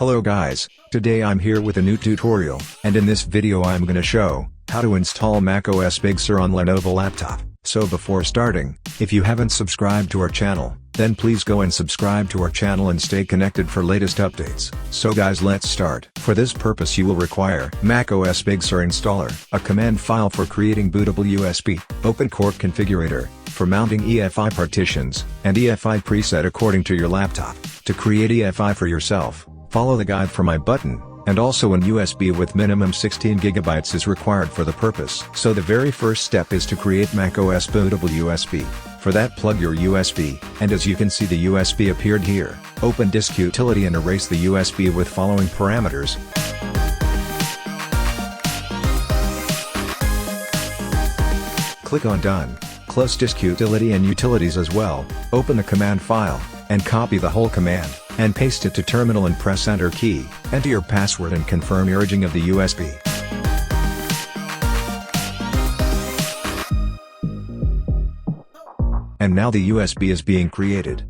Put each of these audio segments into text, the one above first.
Hello guys, today I'm here with a new tutorial, and in this video I'm gonna show how to install macOS Big Sur on Lenovo laptop. So before starting, if you haven't subscribed to our channel, then please go and subscribe to our channel and stay connected for latest updates. So guys, let's start. For this purpose you will require macOS Big Sur installer, a command file for creating bootable USB, OpenCore configurator, for mounting EFI partitions, and EFI preset according to your laptop. To create EFI for yourself, follow the guide for my button, and also an USB with minimum 16 GB is required for the purpose. So the very first step is to create macOS bootable USB. For that, plug your USB, and as you can see the USB appeared here. Open disk utility and erase the USB with following parameters. Click on Done. Close disk utility and utilities as well. Open the command file, and copy the whole command, and paste it to terminal and press enter key. Enter your password and confirm merging of the USB. And now the USB is being created.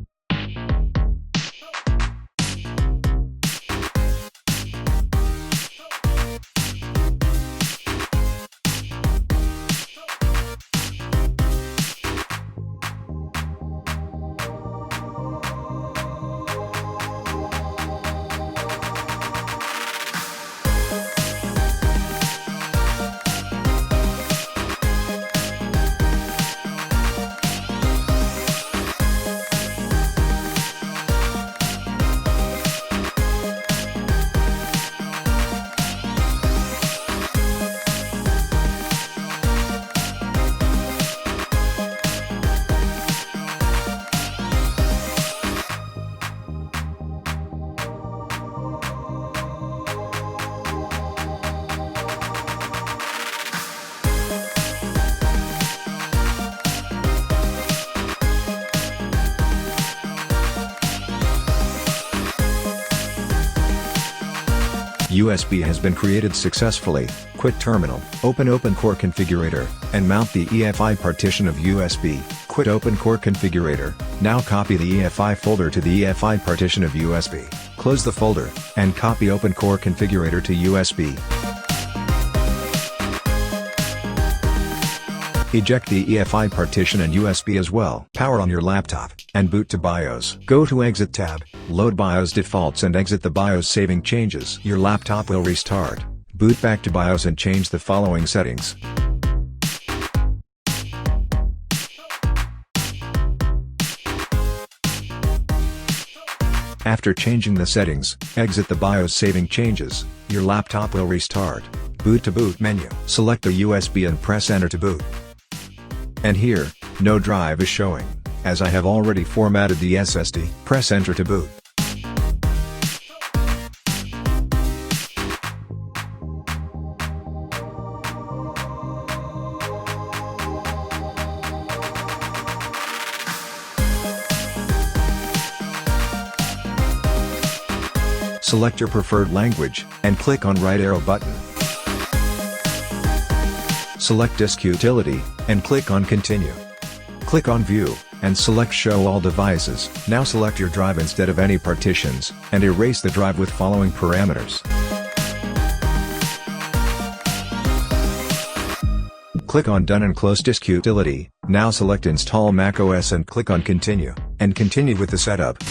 USB has been created successfully. Quit terminal, open OpenCore configurator, and mount the EFI partition of USB. Quit OpenCore configurator, now copy the EFI folder to the EFI partition of USB. Close the folder, and copy OpenCore configurator to USB. Eject the EFI partition and USB as well. Power on your laptop, and boot to BIOS. Go to Exit tab, load BIOS defaults and exit the BIOS saving changes. Your laptop will restart. Boot back to BIOS and change the following settings. After changing the settings, exit the BIOS saving changes. Your laptop will restart. Boot to boot menu. Select the USB and press enter to boot. And here, no drive is showing, as I have already formatted the SSD. Press enter to boot. Select your preferred language, and click on right arrow button. Select disk utility, and click on continue. Click on view, and select show all devices. Now select your drive instead of any partitions, and erase the drive with following parameters. Click on done and close disk utility. Now select install macOS and click on continue, and continue with the setup.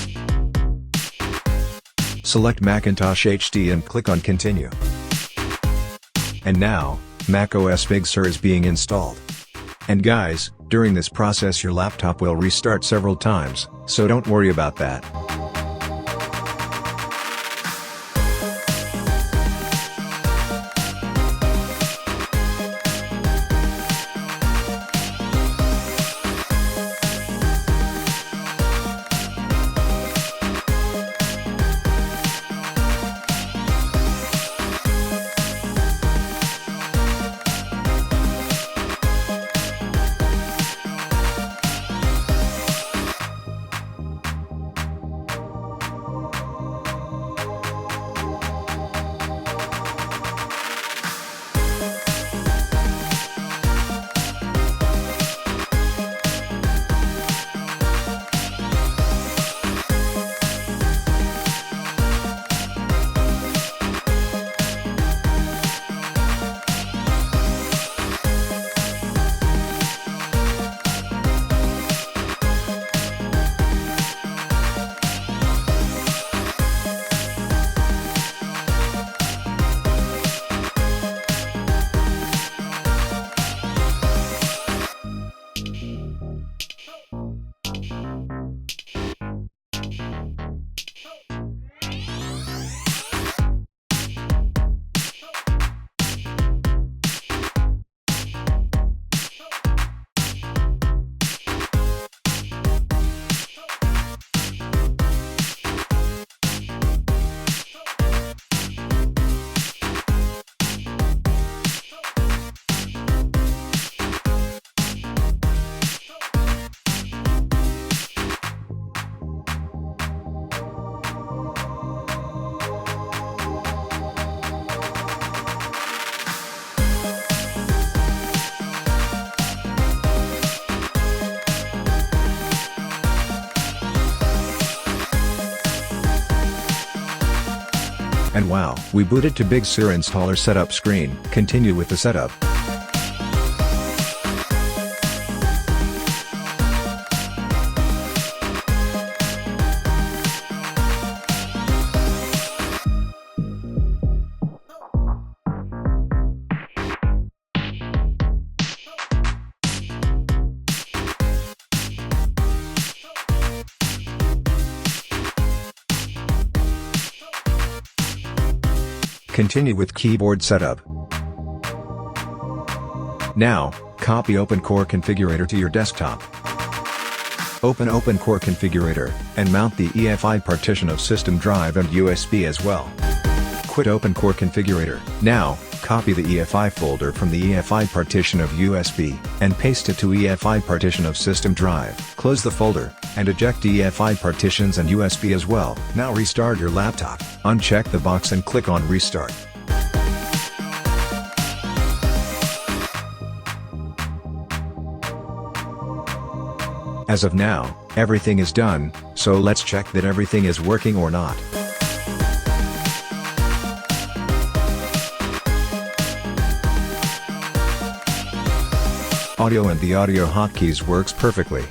Select Hackintosh HD and click on continue. And now, macOS Big Sur is being installed. And guys, during this process your laptop will restart several times, so don't worry about that. And wow, we booted to Big Sur installer setup screen. Continue with the setup. Continue with keyboard setup. Now, copy OpenCore configurator to your desktop. Open OpenCore configurator, and mount the EFI partition of system drive and USB as well. Quit OpenCore configurator. Now, copy the EFI folder from the EFI partition of USB, and paste it to EFI partition of system drive. Close the folder, and eject EFI partitions and USB as well. Now restart your laptop, uncheck the box and click on Restart. As of now, everything is done, so let's check that everything is working or not. Audio and the audio hotkeys works perfectly.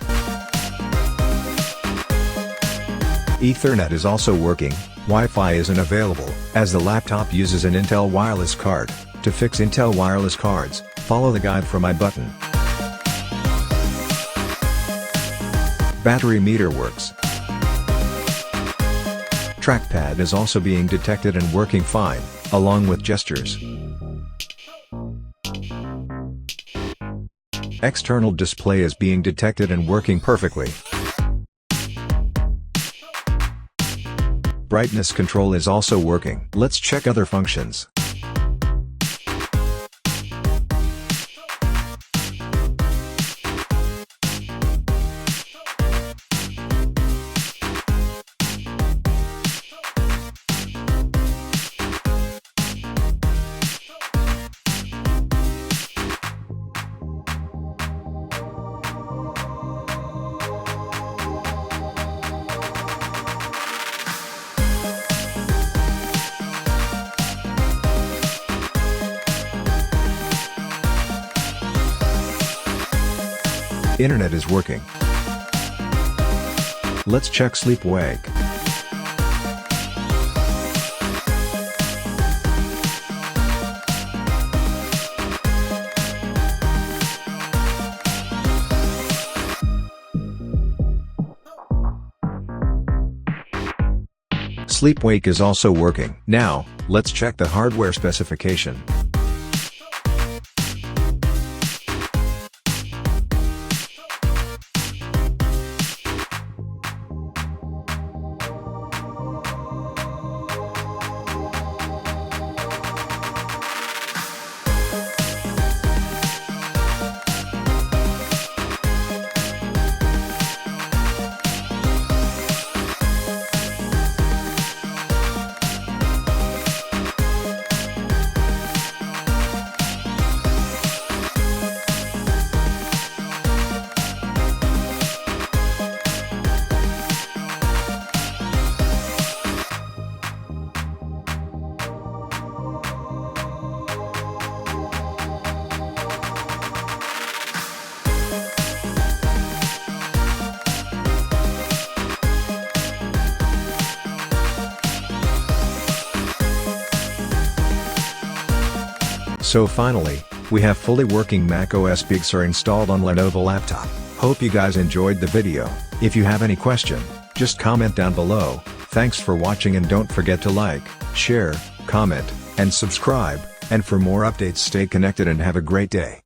Ethernet is also working. Wi-Fi isn't available, as the laptop uses an Intel wireless card. To fix Intel wireless cards, follow the guide from my button. Battery meter works. Trackpad is also being detected and working fine, along with gestures. External display is being detected and working perfectly. Brightness control is also working. Let's check other functions. Internet is working. Let's check sleep wake. Sleep wake is also working. Now, let's check the hardware specification. So finally, we have fully working macOS Big Sur installed on Lenovo laptop. Hope you guys enjoyed the video. If you have any question, just comment down below. Thanks for watching and don't forget to like, share, comment, and subscribe, and for more updates stay connected and have a great day.